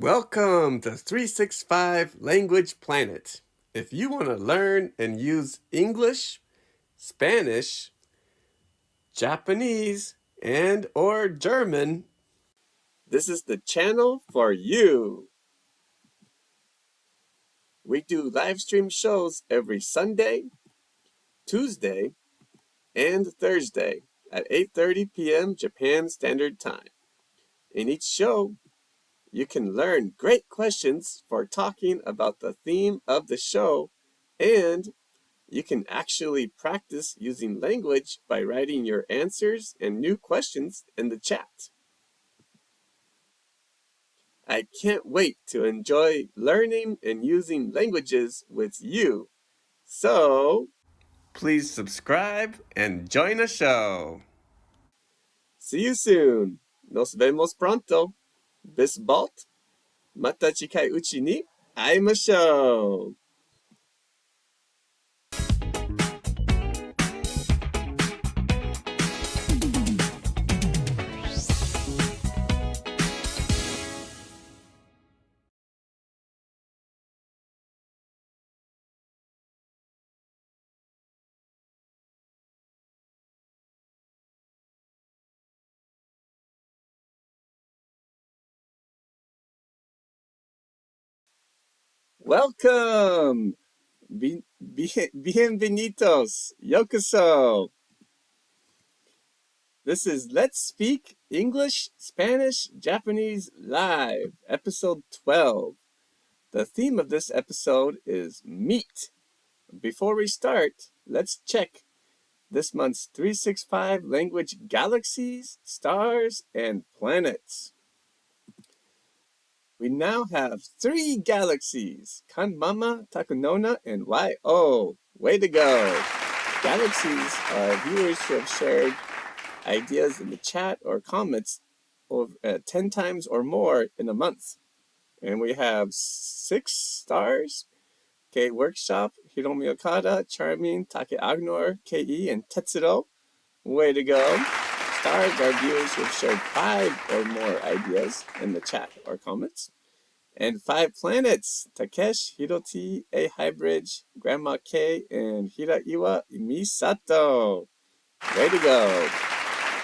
Welcome to 365 Language Planet. If you want to learn and use English, Spanish, Japanese, and or German, this is the channel for you. We do live stream shows every Sunday, Tuesday, and Thursday at 8:30 p.m. Japan Standard Time. In each show, you can learn great questions for talking about the theme of the show, and you can actually practice using language by writing your answers and new questions in the chat. I can't wait to enjoy learning and using languages with you. So, please subscribe and join the show. See you soon. Nos vemos pronto. Bis bald. また近いうちに会いましょう。Welcome! Bienvenidos! Yokoso! This is Let's Speak English, Spanish, Japanese Live, episode 12. The theme of this episode is meat. Before we start, let's check this month's 365 language galaxies, stars, and planets. We now have 3 galaxies, Kanmama, Takunona, and YO. Way to go! Galaxies are viewers who have shared ideas in the chat or comments over 10 times or more in a month. And we have 6 stars, K Workshop, Hiromi Okada, Charming, Take Agnor, KE, and Tetsuro. Way to go! Stars are viewers who have shared 5 or more ideas in the chat or comments. And 5 planets, Takesh, Hiroti, A Highbridge, Grandma K, and Hiraiwa Misato. Way to go!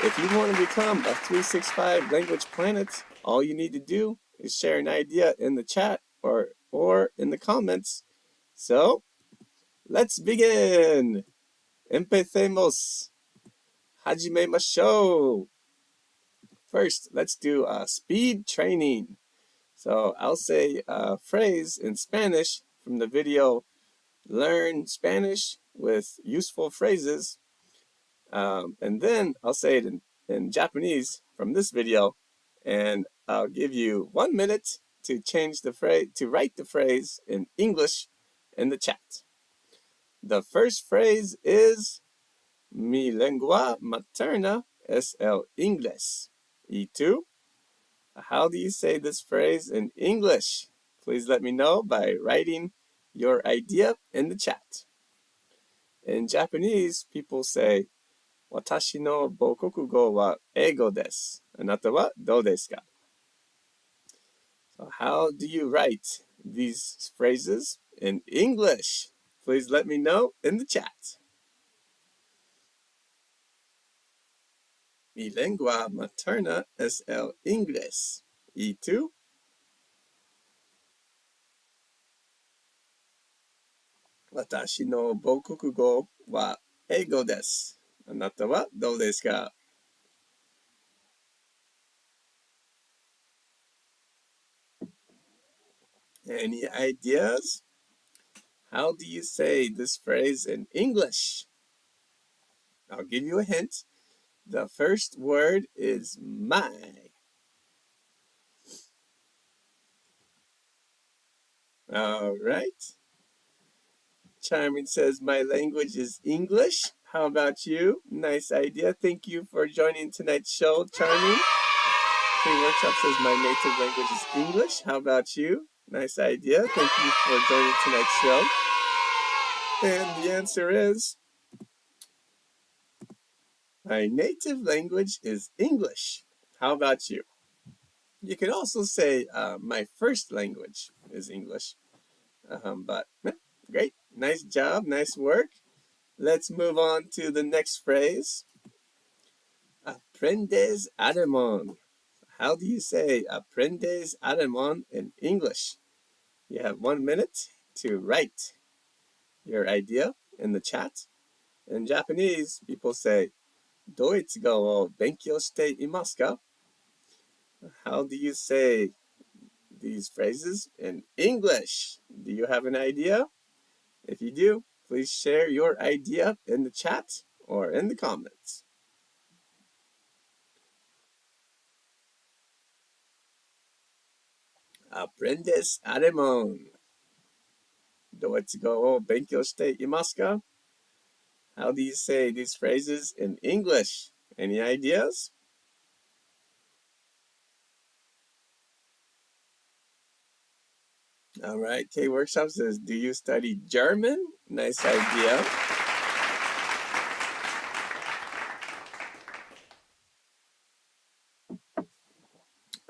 If you want to become a 365 language planet, all you need to do is share an idea in the chat or in the comments. So, let's begin! Empecemos! Hajimemashou! First, let's do speed training. So, I'll say a phrase in Spanish from the video Learn Spanish with Useful Phrases. And then I'll say it in Japanese from this video, and I'll give you 1 minute to change the phrase, to write the phrase in English in the chat. The first phrase is Mi lengua materna es el inglés. ¿Y tú? How do you say this phrase in English? Please let me know by writing your idea in the chat. In Japanese, people say 私の母国語は英語です。あなたはどうですか? So how do you write these phrases in English? Please let me know in the chat. Mi lengua materna es el inglés. ¿Y tú? Watashi no bokugo wa eigo desu. あなたはどうですか? Any ideas? How do you say this phrase in English? I'll give you a hint. The first word is my. All right. Charming says, my language is English. How about you? Nice idea. Thank you for joining tonight's show, Charming. King Workshop says, my native language is English. How about you? Nice idea. Thank you for joining tonight's show. And the answer is, my native language is English. How about you? You can also say, my first language is English. Great. Nice job. Nice work. Let's move on to the next phrase. Aprendes alemán. How do you say aprendes alemán in English? You have 1 minute to write your idea in the chat. In Japanese, people say, ドイツ語を勉強していますか? How do you say these phrases in English? Do you have an idea? If you do, please share your idea in the chat or in the comments. Aprendes alemán. ドイツ語を勉強していますか? How do you say these phrases in English? Any ideas? All right, K Workshop says, do you study German? Nice idea.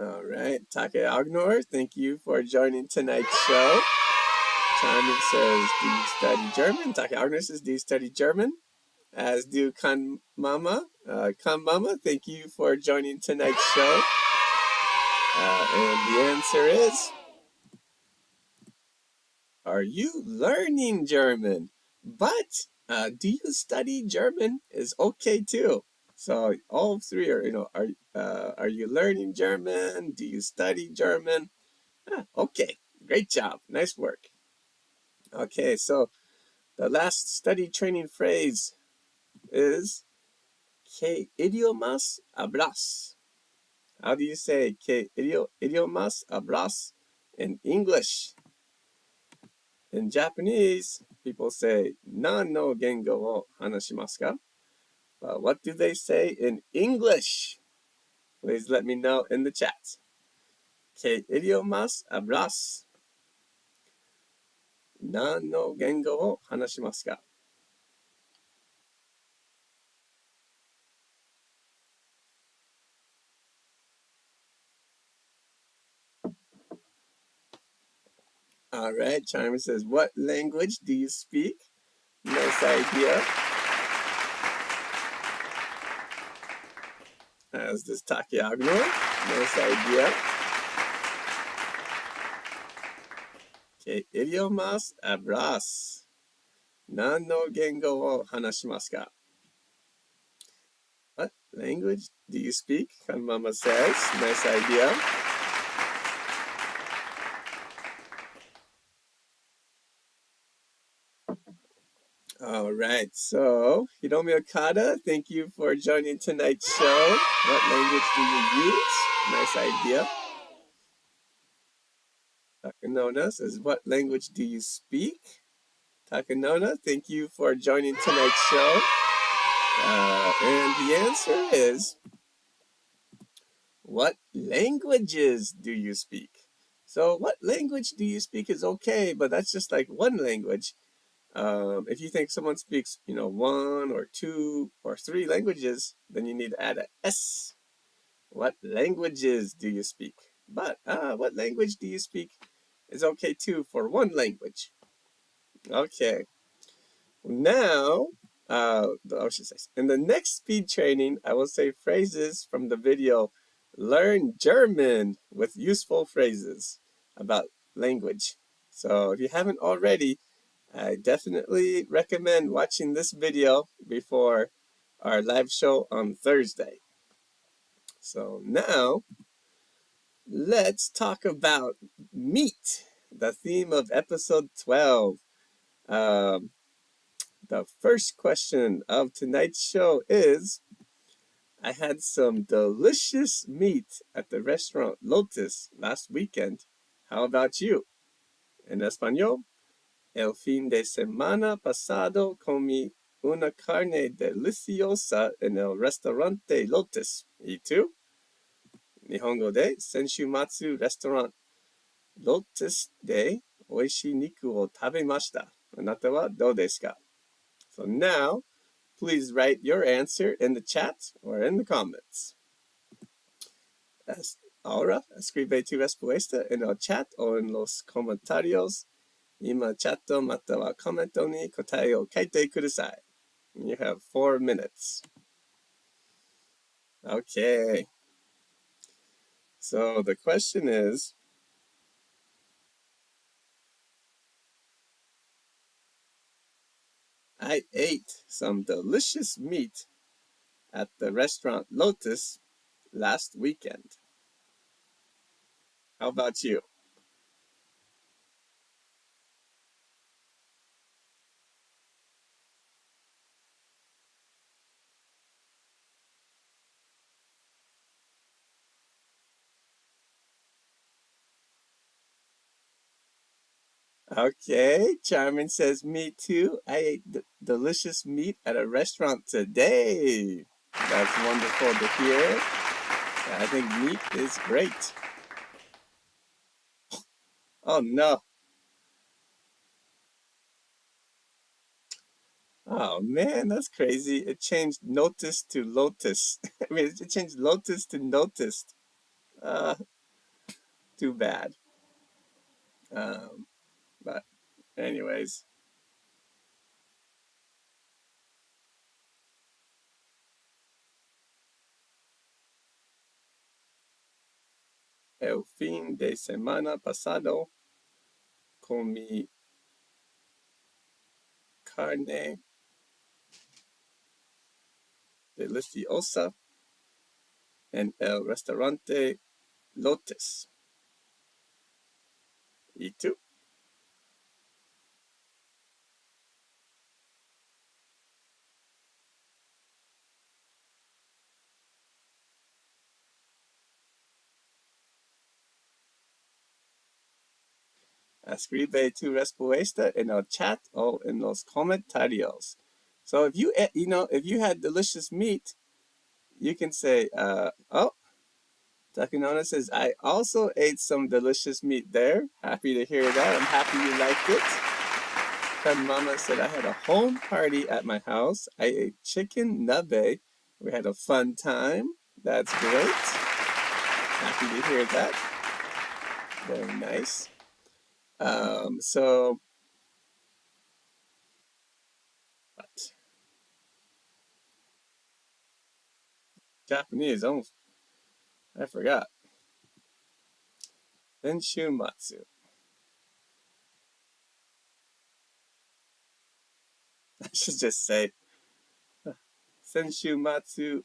All right, Take Agnor, thank you for joining tonight's show. Charmin says, do you study German? Take Agnor says, do you study German? As do Kan Mama. Kan Mama, thank you for joining tonight's show. And the answer is, are you learning German? But do you study German is okay too. So all three are, are you learning German? Do you study German? Okay, great job. Nice work. Okay, so the last study training phrase is ¿Qué idiomas hablas? How do you say ¿Qué idiomas hablas in English? In Japanese, people say "nan no gengo wo hanashimasu ka?" But what do they say in English? Please let me know in the chat. ¿Qué idiomas hablas? ¿Nan no gengo wo hanashimasu ka? All right, Charmer says, what language do you speak? Nice idea. As does Takeagno. Nice idea. ¿Qué idiomas hablas? ¿Nan no gengo wo hanashimasu ka? What language do you speak? Kanmama says. Nice idea. All right, so Hiromi Okada, thank you for joining tonight's show. What language do you use? Nice idea. Takanona says, what language do you speak? Takanona, thank you for joining tonight's show. And the answer is, what languages do you speak? So what language do you speak is okay, but that's just like one language. If you think someone speaks, 1 or 2 or 3 languages, then you need to add a S. What languages do you speak? But what language do you speak is okay too for one language. Okay. Now, in the next speed training, I will say phrases from the video Learn German with useful phrases about language. So if you haven't already, I definitely recommend watching this video before our live show on Thursday. So now, let's talk about meat, the theme of episode 12. The first question of tonight's show is, I had some delicious meat at the restaurant Lotus last weekend. How about you? En español, el fin de semana pasado comí una carne deliciosa en el restaurante Lotus. ¿Y tú? Nihongo de Senshumatsu restaurant Lotus de oishii niku o tabemashita. Anata wa dou desu ka? So now, please write your answer in the chat or in the comments. Ahora escribe tu respuesta en el chat o en los comentarios. 今チャットまたはコメントに答えを書いてください. You have 4 minutes. Okay. So the question is, I ate some delicious meat at the restaurant Lotus last weekend. How about you? Okay, Charmin says, me too. I ate delicious meat at a restaurant today. That's wonderful to hear. I think meat is great. Oh no. Oh man, that's crazy. It changed notice to lotus. I mean, it changed lotus to noticed. Uh, too bad. But anyways. El fin de semana pasado comí carne deliciosa en el restaurante Lotus. ¿Y tú? Escribe tu respuesta en el chat o en los comentarios. So if you if you had delicious meat, you can say, oh, Takanona says, I also ate some delicious meat there. Happy to hear that. I'm happy you liked it. Friend Mama said, I had a home party at my house. I ate chicken nabe. We had a fun time. That's great. Happy to hear that. Very nice. So, what? Japanese, almost, I forgot. Senshumatsu. I should just say, Senshumatsu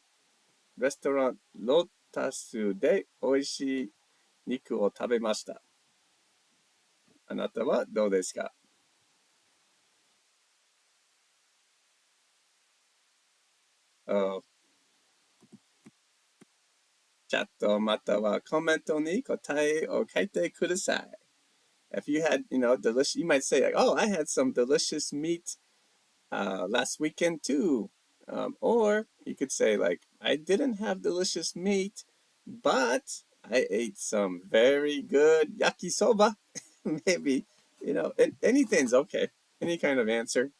restaurant Lotasu de oishii niku o tabemashita. あなたはどうですか? Oh, チャットまたはコメントに答えを書いてください. If you had, delicious, you might say like, oh, I had some delicious meat last weekend too. Or you could say like, I didn't have delicious meat, but I ate some very good yakisoba. Maybe, anything's okay. Any kind of answer.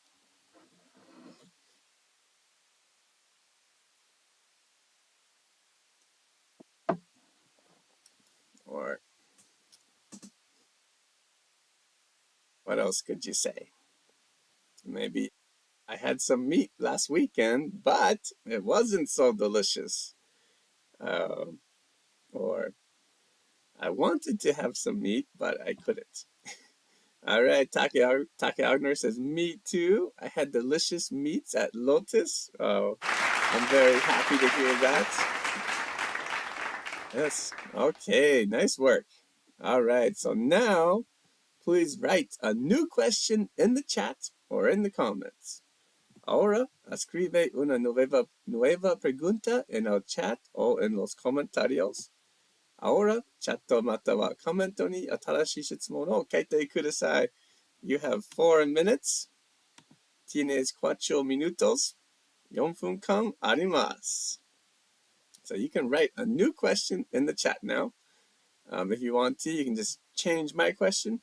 Or what else could you say? Maybe I had some meat last weekend, but it wasn't so delicious. Um, or I wanted to have some meat, but I couldn't. All right, Take Agner says, me too. I had delicious meats at Lotus. Oh, I'm very happy to hear that. Yes, okay, nice work. All right, so now please write a new question in the chat or in the comments. Ahora escribe una nueva pregunta en el chat o en los comentarios. Ahora, チャットまたはコメントに新しい質問を書いてください. You have 4 minutes. Tienes 4 minutos. 4分間あります. So you can write a new question in the chat now. If you want to, you can just change my question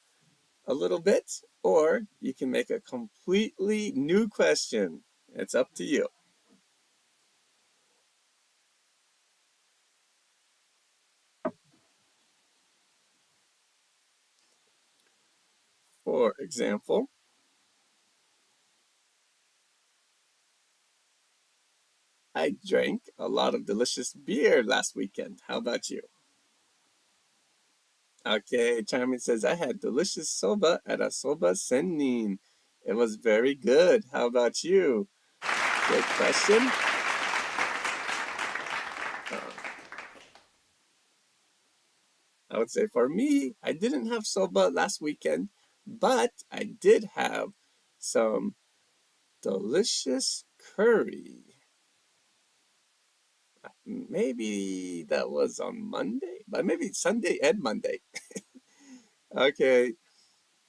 a little bit, or you can make a completely new question. It's up to you. For example, I drank a lot of delicious beer last weekend. How about you? Okay, Charmin says, I had delicious soba at a soba sennin. It was very good. How about you? Great question. Uh, I would say for me, I didn't have soba last weekend, but I did have some delicious curry. Maybe that was on Monday, but maybe Sunday and Monday. Okay,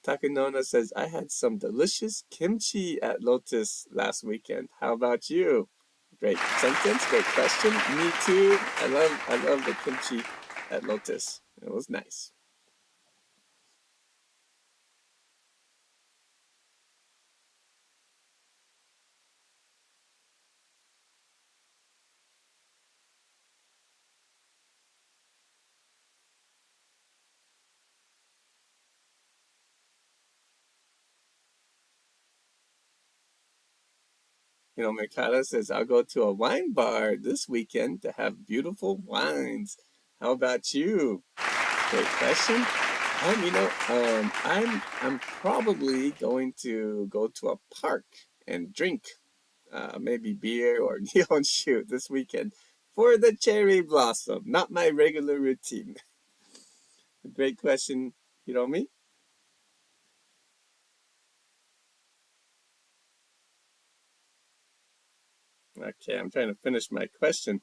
Takanona says, I had some delicious kimchi at Lotus last weekend. How about you? Great sentence, great question. Me too. I love the kimchi at Lotus. It was nice. Mercado says, I'll go to a wine bar this weekend to have beautiful wines. How about you? Great question. I'm probably going to go to a park and drink maybe beer or Nihonshu this weekend for the cherry blossom, not my regular routine. Great question, Hiromi. Okay, I'm trying to finish my question.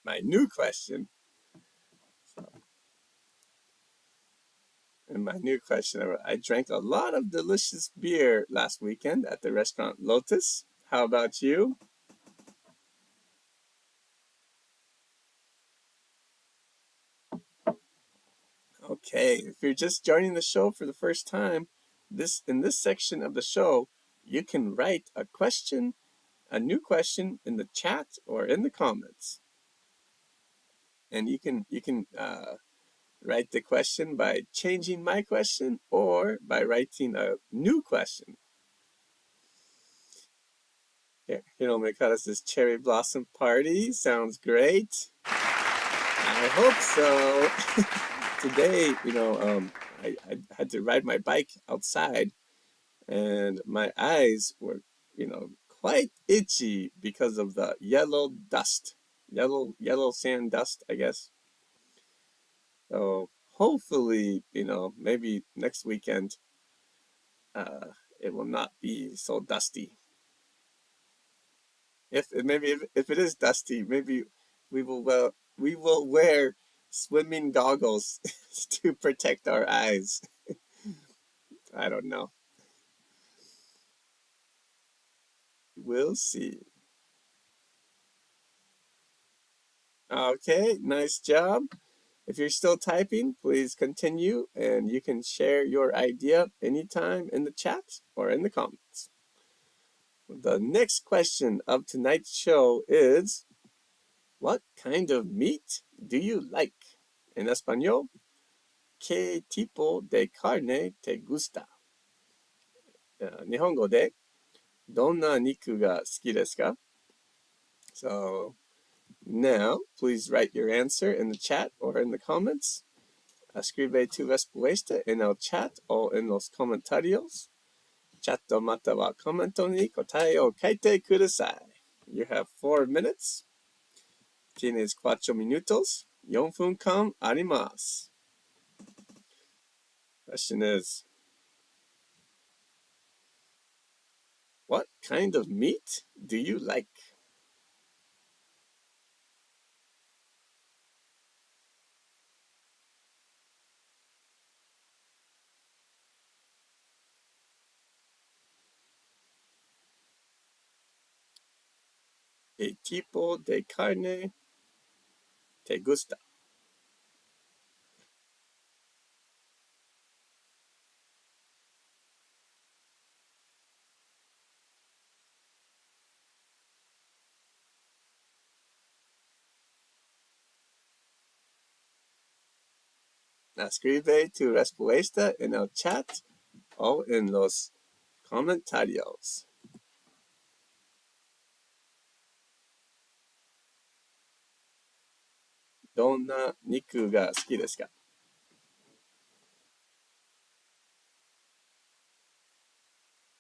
My new question. And my new question, I drank a lot of delicious beer last weekend at the restaurant Lotus. How about you? Okay, if you're just joining the show for the first time, in this section of the show, you can write a new question in the chat or in the comments. And you can write the question by changing my question or by writing a new question. Here, Mikata says cherry blossom party. Sounds great. I hope so. Today, I had to ride my bike outside and my eyes were, quite itchy because of the yellow dust. Yellow sand dust, I guess. So hopefully, maybe next weekend it will not be so dusty. If it is dusty, maybe we will wear swimming goggles to protect our eyes. I don't know. We'll see. Okay, nice job. If you're still typing, please continue and you can share your idea anytime in the chat or in the comments. The next question of tonight's show is, what kind of meat do you like? En español, ¿qué tipo de carne te gusta? 日本語でどんな肉が好きですか? So now, please write your answer in the chat or in the comments. Escribe tu respuesta en el chat o en los comentarios. Chat またはコメントに答えを書いてください. You have 4 minutes. Tienes 4 minutos. 4分間あります. Question is, what kind of meat do you like? ¿Qué tipo de carne te gusta? escribe tu respuesta en el chat o en los comentarios. どんな肉が好きですか？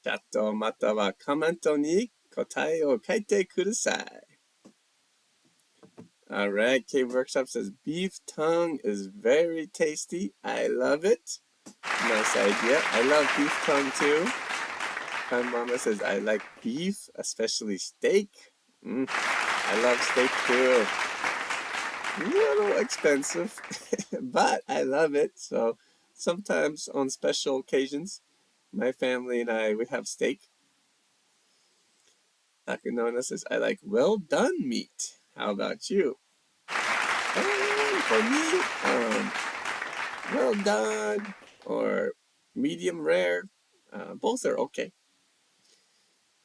チャットまたはコメントに答えを書いてください。Alright, Cave Workshop says beef tongue is very tasty. I love it. Nice idea. I love beef tongue too. Kind Mama says I like beef, especially steak. I love steak too. A little expensive, but I love it. So sometimes on special occasions, my family and I, we have steak. Takanona says I like well done meat. How about you? For me, well done or medium rare, both are okay.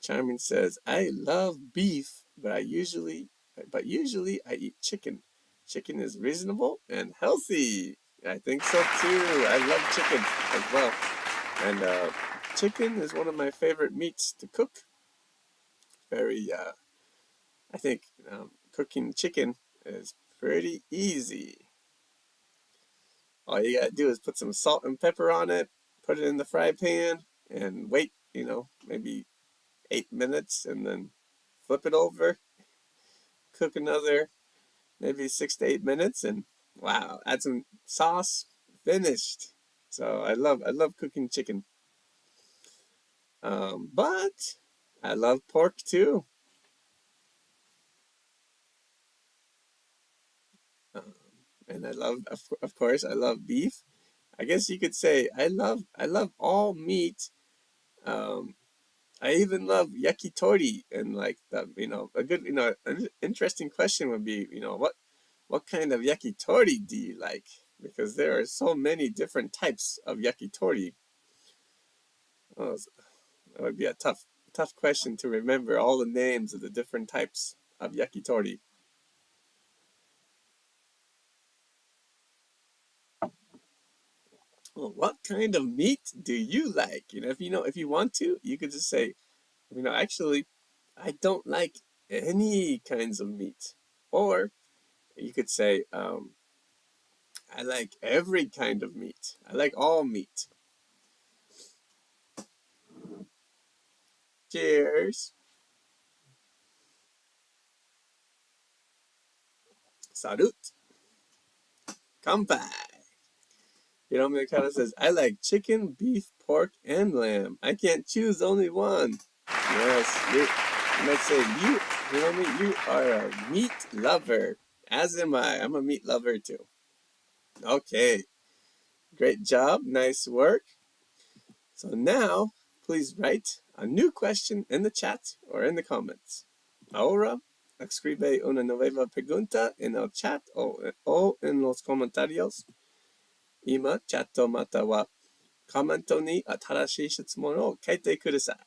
Charming says, I love beef, but usually I eat chicken. Chicken is reasonable and healthy. I think so too. I love chicken as well. And chicken is one of my favorite meats to cook. I think cooking chicken is pretty easy. All you gotta do is put some salt and pepper on it, put it in the fry pan, and wait, maybe 8 minutes, and then flip it over, cook another maybe 6 to 8 minutes, and wow, add some sauce, finished. So I love cooking chicken. But I love pork too. And I love, of course, I love beef. I guess you could say I love all meat. I even love yakitori, and like the a good an interesting question would be what kind of yakitori do you like? Because there are so many different types of yakitori. Oh, that would be a tough question to remember all the names of the different types of yakitori. Well, what kind of meat do you like? If you want to, you could just say, actually, I don't like any kinds of meat. Or you could say, I like every kind of meat. I like all meat. Cheers. Salud. Kanpai. Mikata says, I like chicken, beef, pork, and lamb. I can't choose only one. Yes, you might say, you are a meat lover. As am I. I'm a meat lover too. Okay. Great job. Nice work. So now, please write a new question in the chat or in the comments. Ahora, escribe una nueva pregunta en el chat o en los comentarios. 今、チャットまたはコメントに新しい質問を書いてください。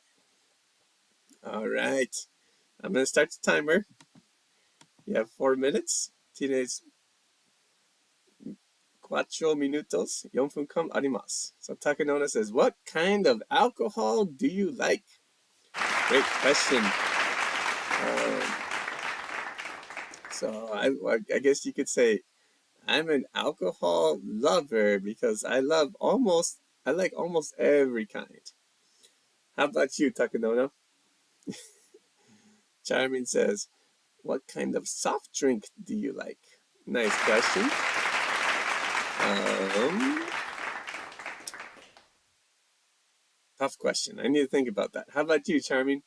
Alright. I'm going to start the timer. You have 4 minutes. Tienes 4 minutos. 4分間あります。So Takanona says, what kind of alcohol do you like? Great question. So I guess you could say I'm an alcohol lover because I like almost every kind. How about you, Takanona? Charming says, what kind of soft drink do you like? Nice question. Tough question. I need to think about that. How about you, Charming?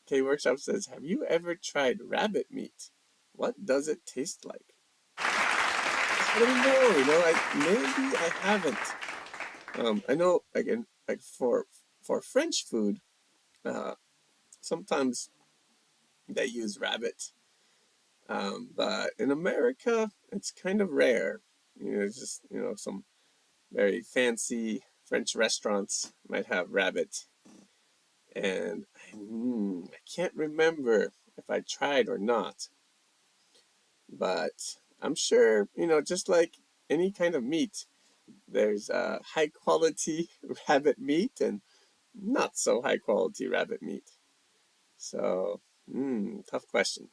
K Workshop says, have you ever tried rabbit meat? What does it taste like? I don't know, maybe I haven't. I know, again, like for French food, sometimes they use rabbit. But in America, it's kind of rare. Just, some very fancy French restaurants might have rabbit. And I can't remember if I tried or not. But I'm sure, just like any kind of meat, There's high quality rabbit meat and not so high quality rabbit meat. So, tough question.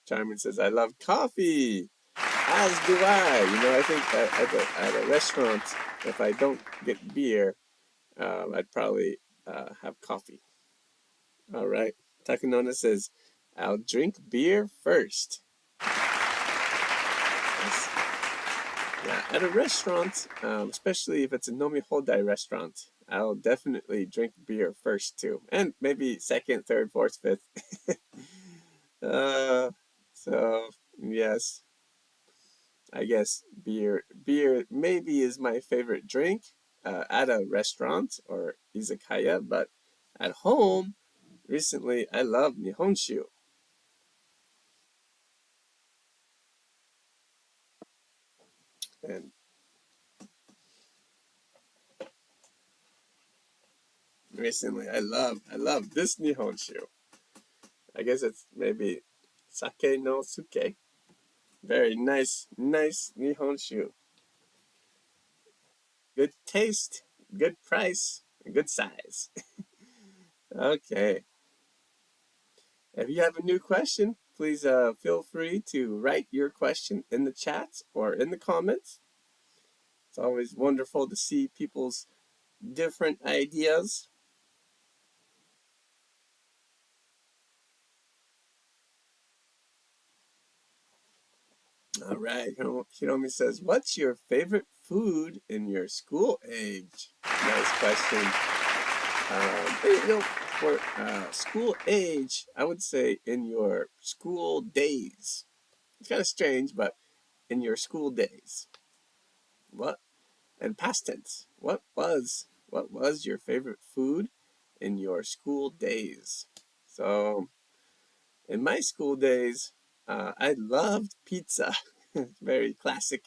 Charmin says, I love coffee. As do I. I think at a restaurant, if I don't get beer, I'd probably have coffee. All right. Takanona says, I'll drink beer first. Yes. Yeah, at a restaurant, especially if it's a Nomi Hodai restaurant, I'll definitely drink beer first too, and maybe second, third, fourth, fifth. uh, so yes, I guess beer maybe is my favorite drink at a restaurant or izakaya, but at home recently I love nihonshu. And recently I love this nihonshu. I guess it's maybe sake no suke. Very nice nihonshu. Good taste, good price, good size. Okay. If you have a new question, please feel free to write your question in the chat or in the comments. It's always wonderful to see people's different ideas. All right, Hiromi says, what's your favorite food in your school age? Nice question. For school age, I would say in your school days. It's kind of strange, but in your school days. What? And past tense. What was your favorite food in your school days? So, in my school days, I loved pizza. Very classic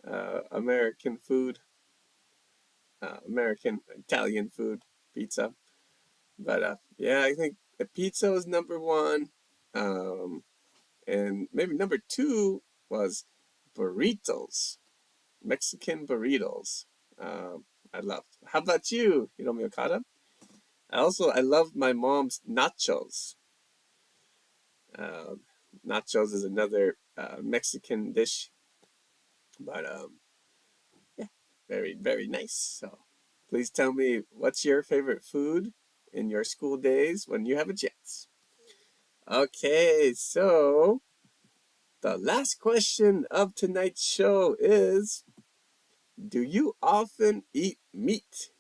American food, American Italian food, pizza. But yeah, I think the pizza was number one, and maybe number two was burritos, Mexican burritos. I loved. How about you, Hiromi Okada? I love my mom's nachos. Uh, Nachos is another Mexican dish, but yeah, very nice. So please tell me what's your favorite food in your school days when you have a chance. Okay, so the last question of tonight's show is, do you often eat meat?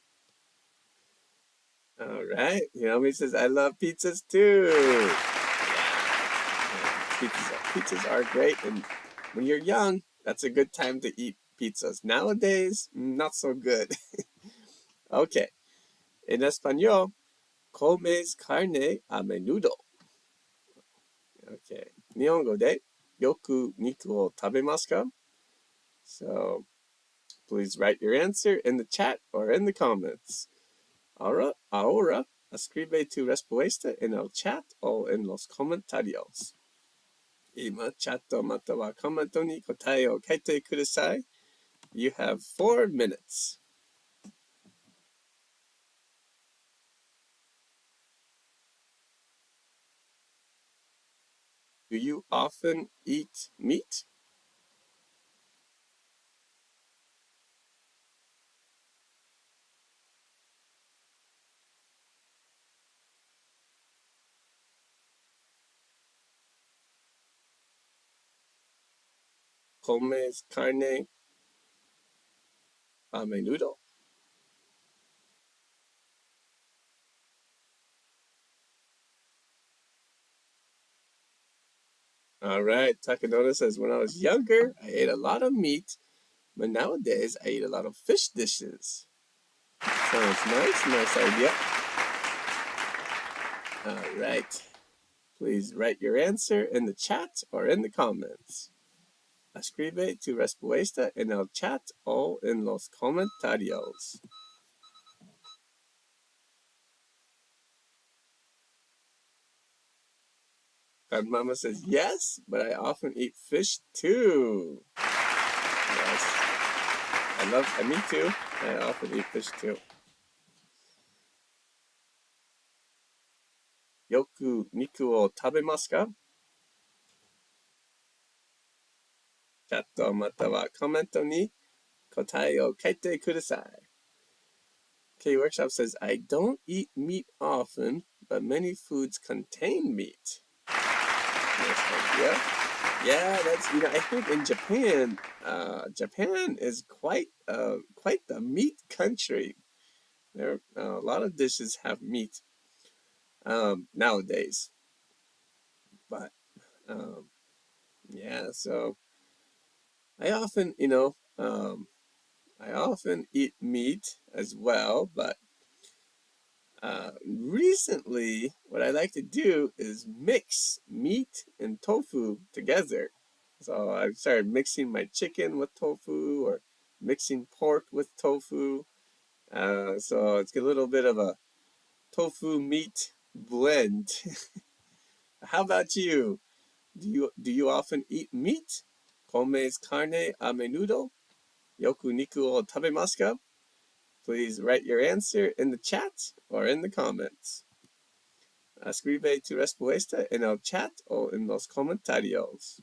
All right, Hiromi says, I love pizzas too. Yeah, pizzas are great, and when you're young, that's a good time to eat pizzas. Nowadays, not so good. Okay, in español, comes carne a menudo. Okay, 日本語でよく肉を食べますか? So, please write your answer in the chat or in the comments. Ahora escribe tu respuesta en el chat o en los comentarios. 今、チャットまたはコメントに答えを書いてください. You have 4 minutes. Do you often eat meat? Comes carne a menudo? All right, Takanona says, when I was younger, I ate a lot of meat, but nowadays I eat a lot of fish dishes. Sounds nice idea. All right, please write your answer in the chat or in the comments. Escribe tu respuesta en el chat o en los comentarios. And Mama says, yes, but I often eat fish too. Yes. Me too. I often eat fish too. よく肉を食べますか？チャットまたはコメントに答えを書いてください。K Workshop says, I don't eat meat often, but many foods contain meat. Nice idea. Yeah, that's, I think in Japan, Japan is quite the meat country. There, a lot of dishes have meat nowadays. But yeah, so I often, I often eat meat as well, but recently, what I like to do is mix meat and tofu together. So I started mixing my chicken with tofu or mixing pork with tofu. So it's a little bit of a tofu meat blend. How about you? Do you often eat meat? Comes carne a menudo? Yoku niku o tabemasu ka? Please write your answer in the chat or in the comments. Escribe tu respuesta en el chat o en los comentarios.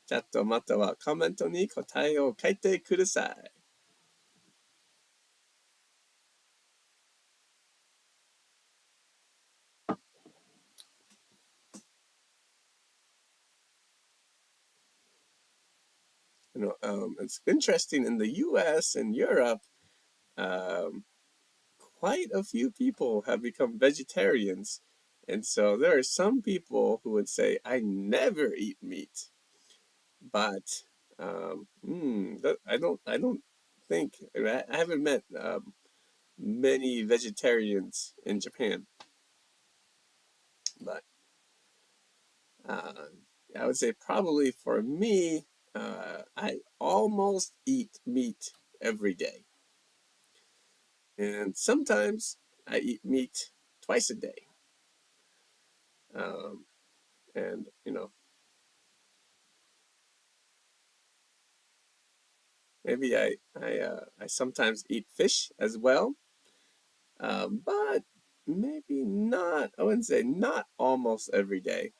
チャットまたはコメントに答えを書いてください。It's interesting in the U.S. and Europe, quite a few people have become vegetarians. And so there are some people who would say, I never eat meat. But I don't think, I haven't met many vegetarians in Japan. But I would say probably for me, I almost eat meat every day. And sometimes I eat meat twice a day. And maybe I sometimes eat fish as well, but maybe not. I wouldn't say not almost every day.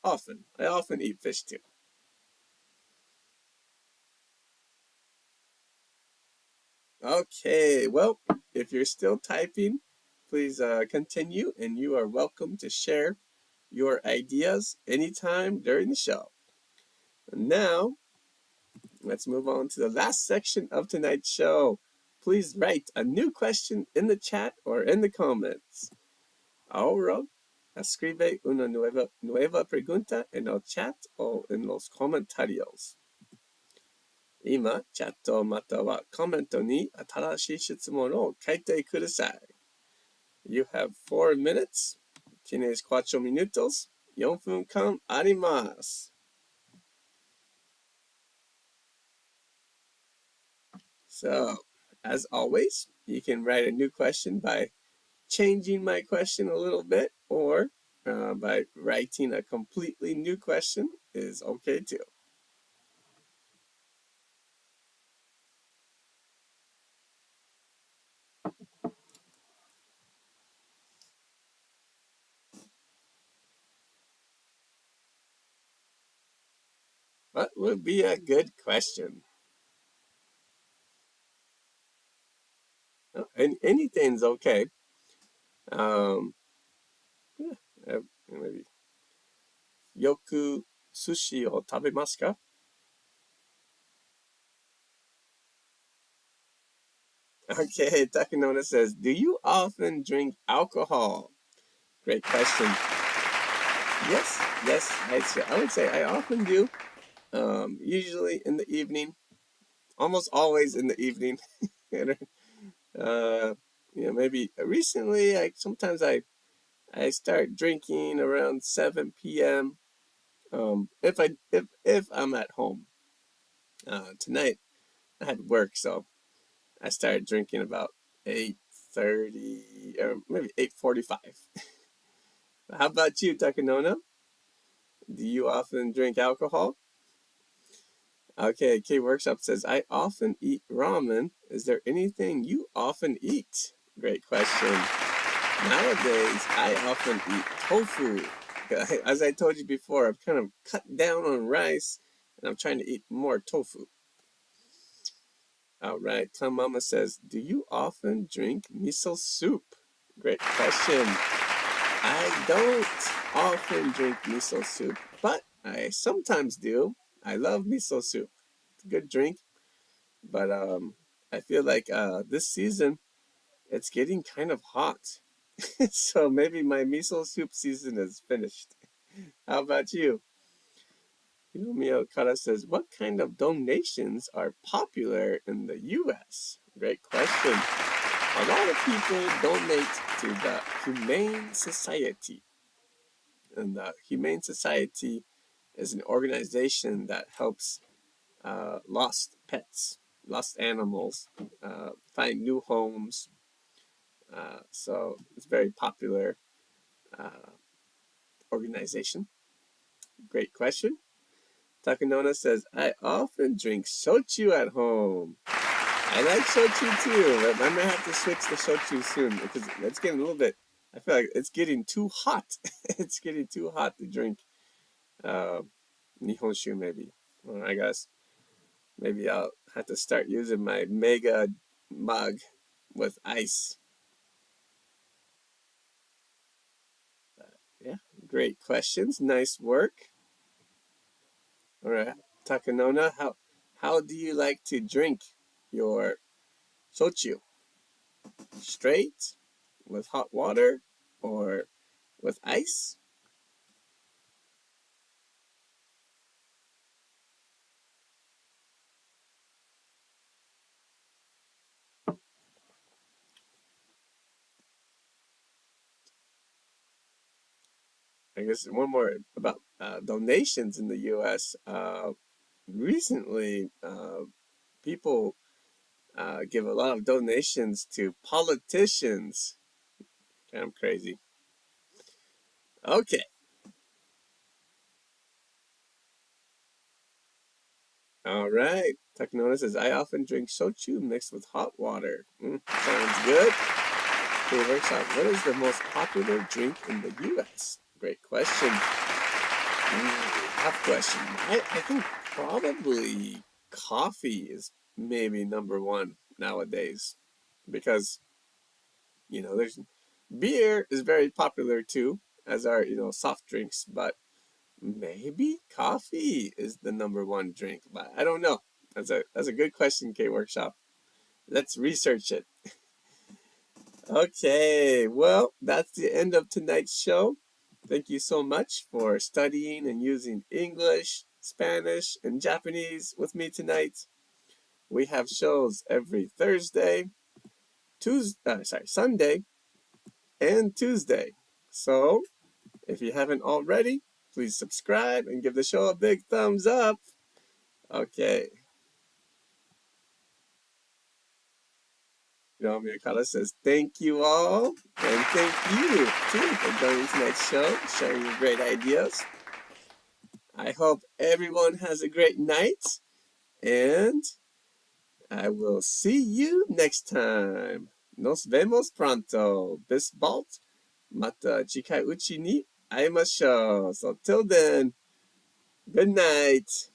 Often, I often eat fish too. Okay, well, if you're still typing, please continue, and you are welcome to share your ideas anytime during the show. And now, let's move on to the last section of tonight's show. Please write a new question in the chat or in the comments. Ahora, escribe una nueva pregunta en el chat o en los comentarios. 今、チャットまたはコメントに新しい質問を書いてください。You have 4 minutes. Tienes 4 minutos. 4分間あります。So, as always, you can write a new question by changing my question a little bit, or by writing a completely new question is okay too. What would be a good question? Anything's okay. Maybe. よく寿司を食べますか? Okay, Takanona says, do you often drink alcohol? Great question. Yes, I would say I often do. Usually in the evening, almost always in the evening. Maybe recently, sometimes I start drinking around 7 p.m. If I'm at home. Tonight I had work, so I started drinking about 8:30 or maybe 8:45. How about you, Takanona? Do you often drink alcohol? Okay, K Workshop says, I often eat ramen. Is there anything you often eat? Great question. Nowadays, I often eat tofu. As I told you before, I've kind of cut down on rice and I'm trying to eat more tofu. All right, Tom Mama says, do you often drink miso soup? Great question. I don't often drink miso soup, but I sometimes do. I love miso soup. It's a good drink, but I feel like this season it's getting kind of hot. So maybe my miso soup season is finished. How about you? Hiromi Okada says, what kind of donations are popular in the US? Great question. A lot of people donate to the Humane Society. And the Humane Society is an organization that helps lost pets, lost animals, find new homes. So it's a very popular organization. Great question. Takanona says, I often drink shochu at home. I like shochu too, but I might have to switch to shochu soon because it's getting a little bit, I feel like it's getting too hot. It's getting too hot to drink nihonshu maybe. Well, I guess maybe I'll have to start using my mega mug with ice. Yeah, great questions. Nice work. All right, Takanona, how do you like to drink your shochu? Straight, with hot water, or with ice? I guess one more about donations in the U.S. Recently, people give a lot of donations to politicians. Kind of crazy. Okay. All right. Takanona says, I often drink shochu mixed with hot water. Sounds good. Okay, Workshop, what is the most popular drink in the U.S.? Great question. Tough question. I think probably coffee is maybe number one nowadays because, there's beer is very popular too, as are, soft drinks, but maybe coffee is the number one drink, but I don't know. That's a good question, K Workshop. Let's research it. Okay, well, that's the end of tonight's show. Thank you so much for studying and using English, Spanish, and Japanese with me tonight. We have shows every Sunday, and Tuesday. So, if you haven't already, please subscribe and give the show a big thumbs up. Okay. Miyakata says, thank you all, and thank you, too, for joining tonight's show, sharing your great ideas. I hope everyone has a great night, and I will see you next time. Nos vemos pronto. Bis bald. Mata chikai uchi ni aimashou. So till then, good night.